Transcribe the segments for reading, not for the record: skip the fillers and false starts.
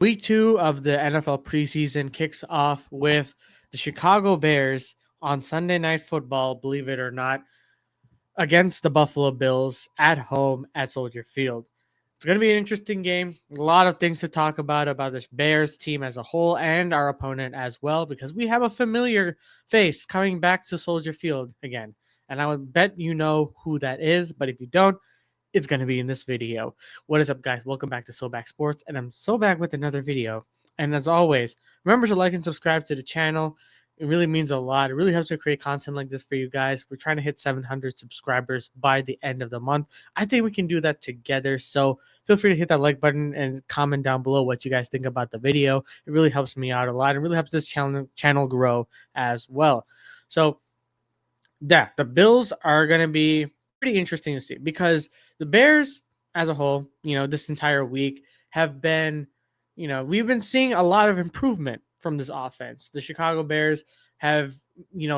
Week 2 of the NFL preseason kicks off with the Chicago Bears on Sunday Night Football, believe it or not, against the Buffalo Bills at home at Soldier Field. It's going to be an interesting game. A lot of things to talk about this Bears team as a whole and our opponent as well, because we have a familiar face coming back to Soldier Field again. And I would bet you know who that is, but if you don't, it's going to be in this video. What is up, guys? Welcome back to Back Sports, and I'm back with another video. And as always, remember to like and subscribe to the channel. It really means a lot. It really helps to create content like this for you guys. We're trying to hit 700 subscribers by the end of the month. I think we can do that together. So feel free to hit that like button and comment down below what you guys think about the video. It really helps me out a lot. It really helps this channel grow as well. So yeah, the Bills are going to be pretty interesting to see because the Bears as a whole, this entire week have been, we've been seeing a lot of improvement from this offense. The Chicago Bears have,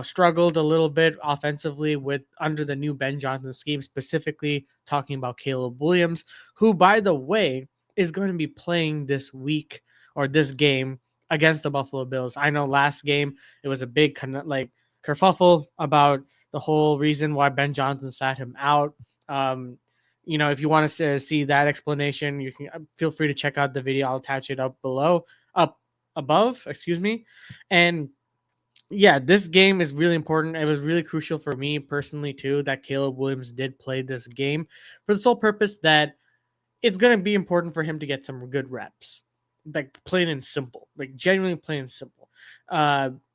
struggled a little bit offensively with under the new Ben Johnson scheme, specifically talking about Caleb Williams, who, by the way, is going to be playing this week or this game against the Buffalo Bills. I know last game it was a big kerfuffle about the whole reason why Ben Johnson sat him out. If you want to see that explanation, you can feel free to check out the video. I'll attach it up above, excuse me. And yeah, this game is really important. It was really crucial for me personally too that Caleb Williams did play this game for the sole purpose that it's going to be important for him to get some good reps, like plain and simple, like genuinely plain and simple.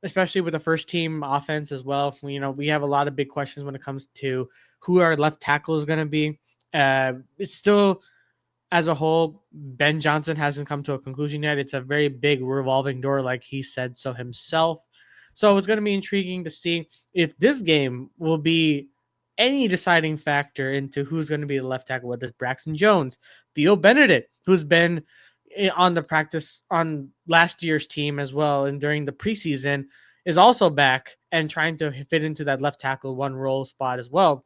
Especially with the first team offense as well. We have a lot of big questions when it comes to who our left tackle is going to be. It's still, as a whole, Ben Johnson hasn't come to a conclusion yet. It's a very big revolving door, like he said so himself. So it's going to be intriguing to see if this game will be any deciding factor into who's going to be the left tackle, whether it's Braxton Jones, Theo Benedict, who's been on last year's team as well, and during the preseason is also back and trying to fit into that left tackle one role spot as well.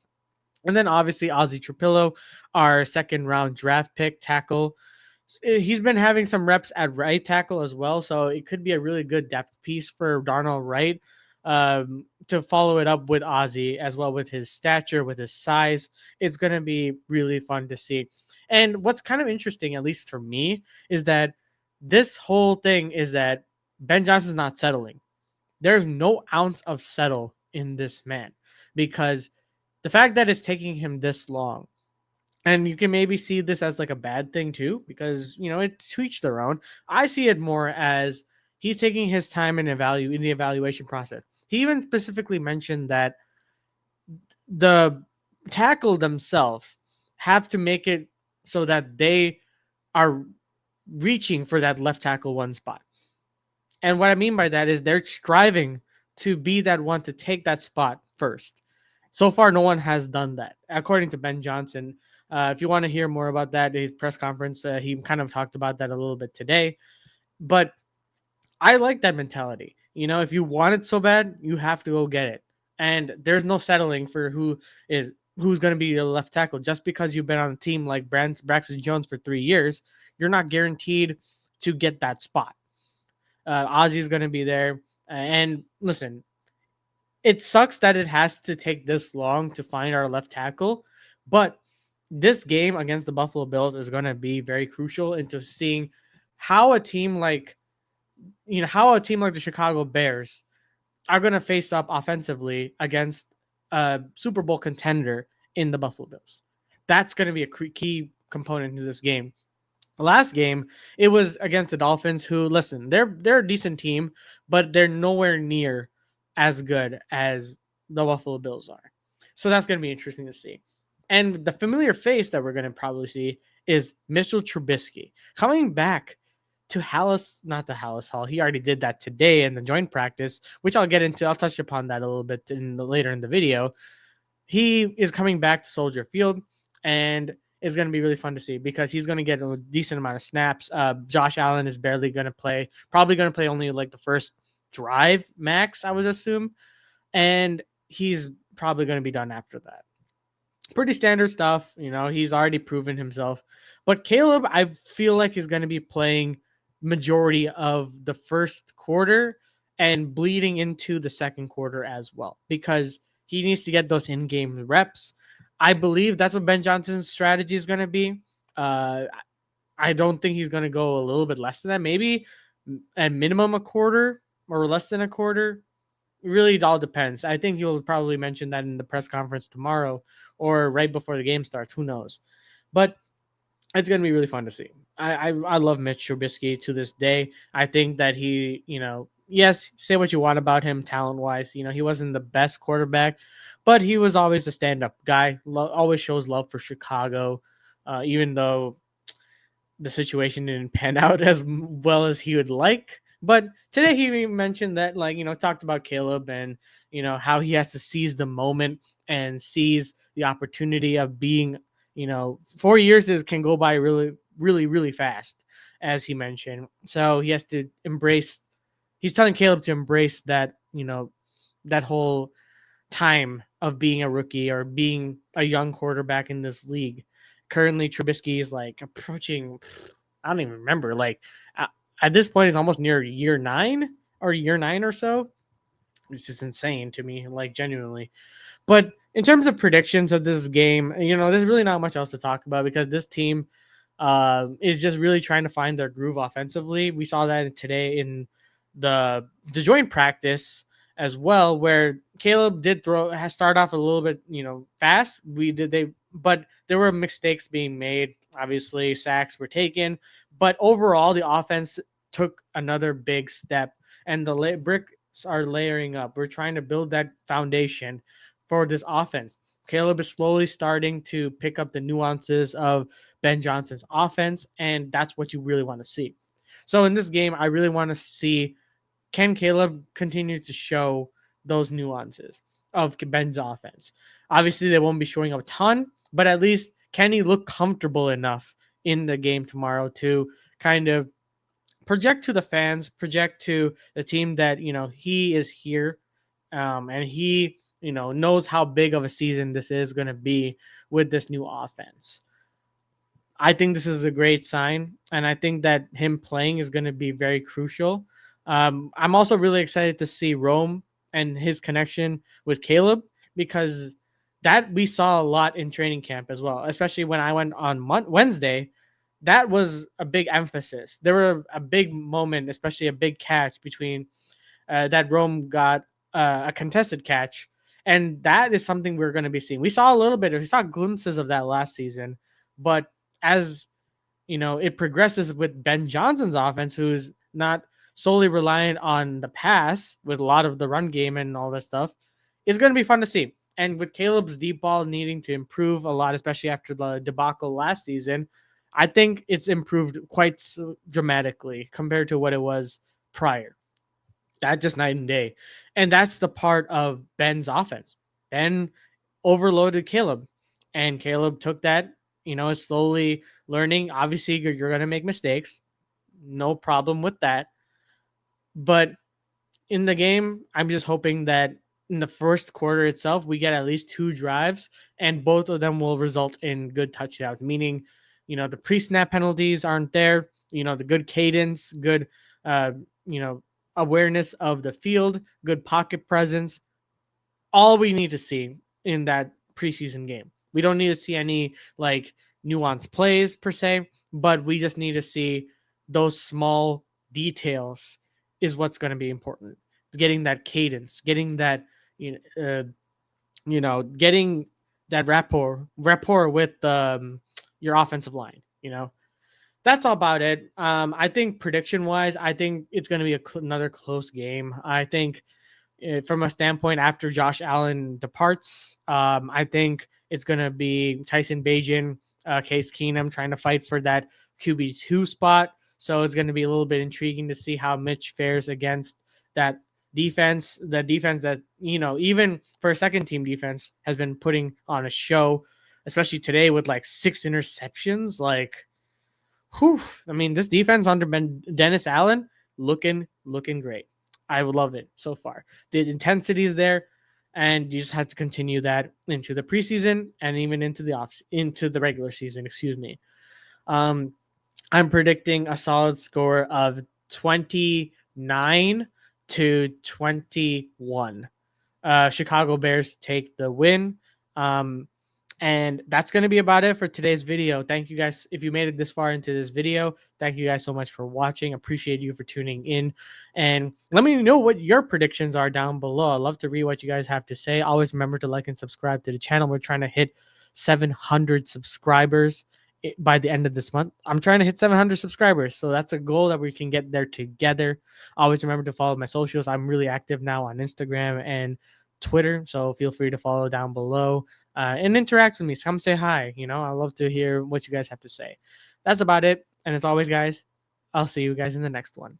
And then obviously Ozzie Trapillo, our second round draft pick tackle. He's been having some reps at right tackle as well, so it could be a really good depth piece for Darnell Wright to follow it up with Ozzie as well, with his stature, with his size. It's going to be really fun to see. And what's kind of interesting, at least for me, is that this whole thing is that Ben Johnson's not settling. There's no ounce of settle in this man, because the fact that it's taking him this long, and you can maybe see this as like a bad thing too, because it's to each their own. I see it more as he's taking his time in the evaluation process. He even specifically mentioned that the tackle themselves have to make it so that they are reaching for that left tackle one spot. And what I mean by that is they're striving to be that one to take that spot first. So far, no one has done that, according to Ben Johnson. If you want to hear more about that, his press conference, he kind of talked about that a little bit today. But I like that mentality. If you want it so bad, you have to go get it. And there's no settling for who's going to be your left tackle. Just because you've been on a team like Braxton Jones for 3 years, you're not guaranteed to get that spot. Ozzie's going to be there. And listen, it sucks that it has to take this long to find our left tackle, but this game against the Buffalo Bills is going to be very crucial into seeing how a team like the Chicago Bears are going to face up offensively against a Super Bowl contender in the Buffalo Bills. That's going to be a key component to this game. Last game, it was against the Dolphins, who, listen, they're a decent team, but they're nowhere near as good as the Buffalo Bills are. So that's going to be interesting to see. And the familiar face that we're going to probably see is Mitchell Trubisky coming back to not the Hallis Hall. He already did that today in the joint practice, which I'll get into. I'll touch upon that a little bit later in the video. He is coming back to Soldier Field, and it's going to be really fun to see because he's going to get a decent amount of snaps. Josh Allen is barely going to play, probably going to play only like the first drive max, I would assume. And he's probably going to be done after that. Pretty standard stuff. He's already proven himself. But Caleb, I feel like he's going to be playing majority of the first quarter and bleeding into the second quarter as well, because he needs to get those in-game reps. I believe that's what Ben Johnson's strategy is going to be. Uh, I don't think he's going to go a little bit less than that. Maybe at minimum a quarter or less than a quarter. It really all depends. I think he'll probably mention that in the press conference tomorrow or right before the game starts. Who knows? But it's going to be really fun to see. I love Mitch Trubisky to this day. I think that he, yes, say what you want about him talent wise. He wasn't the best quarterback, but he was always a stand up guy. Always shows love for Chicago, even though the situation didn't pan out as well as he would like. But today he mentioned that, talked about Caleb and, how he has to seize the moment and seize the opportunity of being, 4 years can go by really, really, really fast, as he mentioned. So he has to he's telling Caleb to embrace that, that whole time of being a rookie or being a young quarterback in this league. Currently, Trubisky is like approaching, I don't even remember, at this point, it's almost near year nine or so. It's just insane to me, like genuinely. But in terms of predictions of this game, there's really not much else to talk about because this team is just really trying to find their groove offensively. We saw that today in the joint practice as well, where Caleb did start off a little bit, fast. But there were mistakes being made. Obviously, sacks were taken, but overall, the offense took another big step, and the bricks are layering up. We're trying to build that foundation for this offense. Caleb is slowly starting to pick up the nuances of Ben Johnson's offense, and that's what you really want to see. So in this game, I really want to see, can Caleb continue to show those nuances of Ben's offense? Obviously, they won't be showing up a ton, but at least can he look comfortable enough in the game tomorrow to kind of project to the fans, project to the team that, he is here, and he, knows how big of a season this is going to be with this new offense. I think this is a great sign, and I think that him playing is going to be very crucial. I'm also really excited to see Rome and his connection with Caleb, because that we saw a lot in training camp as well, especially when I went on Wednesday. That was a big emphasis. There were a big moment, especially a big catch between that Rome got a contested catch. And that is something we're going to be seeing. We saw we saw glimpses of that last season, but as it progresses with Ben Johnson's offense, who's not solely reliant on the pass with a lot of the run game and all that stuff, it's going to be fun to see. And with Caleb's deep ball needing to improve a lot, especially after the debacle last season, I think it's improved quite dramatically compared to what it was prior. That's just night and day. And that's the part of Ben's offense. Ben overloaded Caleb, and Caleb took that, is slowly learning. Obviously, you're going to make mistakes. No problem with that. But in the game, I'm just hoping that in the first quarter itself, we get at least 2 drives, and both of them will result in good touchdowns, meaning, the pre-snap penalties aren't there, the good cadence, good, uh, you know, awareness of the field, good pocket presence. All we need to see in that preseason game. We don't need to see any nuanced plays per se, but we just need to see those small details is what's going to be important. Getting that cadence, getting that getting that rapport with your offensive line. That's all about it. I think prediction wise, I think it's going to be another close game. I think from a standpoint after Josh Allen departs, I think it's going to be Tyson Bagent, Case Keenum trying to fight for that QB2 spot. So it's going to be a little bit intriguing to see how Mitch fares against that defense, the defense that, even for a second team defense has been putting on a show, especially today with 6 interceptions. Whew, I mean, this defense under Dennis Allen looking great. I would love it so far. The intensity is there, and you just have to continue that into the preseason and even into the regular season. Excuse me. I'm predicting a solid score of 29-21. Chicago Bears take the win. Um, and that's going to be about it for today's video. Thank you guys. If you made it this far into this video, thank you guys so much for watching. Appreciate you for tuning in. And let me know what your predictions are down below. I'd love to read what you guys have to say. Always remember to like and subscribe to the channel. We're trying to hit 700 subscribers by the end of this month. I'm trying to hit 700 subscribers. So that's a goal that we can get there together. Always remember to follow my socials. I'm really active now on Instagram and Twitter. So feel free to follow down below and interact with me. Come say hi. I love to hear what you guys have to say. That's about it. And as always, guys, I'll see you guys in the next one.